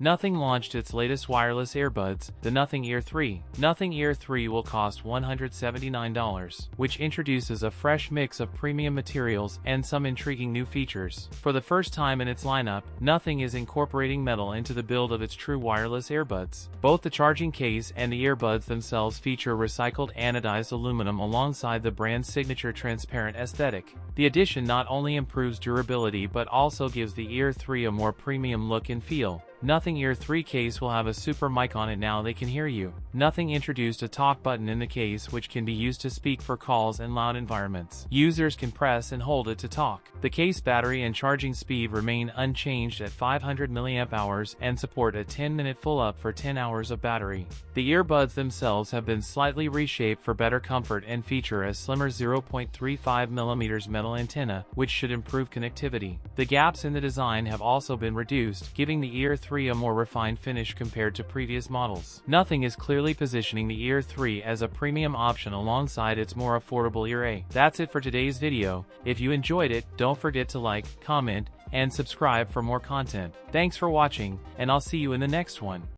Nothing launched its latest wireless earbuds, the Nothing Ear 3. Nothing Ear 3 will cost $179, which introduces a fresh mix of premium materials and some intriguing new features. For the first time in its lineup, Nothing is incorporating metal into the build of its true wireless earbuds. Both the charging case and the earbuds themselves feature recycled anodized aluminum alongside the brand's signature transparent aesthetic. The addition not only improves durability but also gives the Ear 3 a more premium look and feel. Nothing Ear 3 case will have a super mic on it. Now they can hear you. Nothing introduced a talk button in the case which can be used to speak for calls and loud environments. Users can press and hold it to talk. The case battery and charging speed remain unchanged at 500 mAh and support a 10-minute full-up for 10 hours of battery. The earbuds themselves have been slightly reshaped for better comfort and feature a slimmer 0.35mm metal antenna, which should improve connectivity. The gaps in the design have also been reduced, giving the Ear 3 a more refined finish compared to previous models. Nothing is clearly positioning the Ear 3 as a premium option alongside its more affordable Ear A. That's it for today's video. If you enjoyed it, don't forget to like, comment, and subscribe for more content. Thanks for watching, and I'll see you in the next one.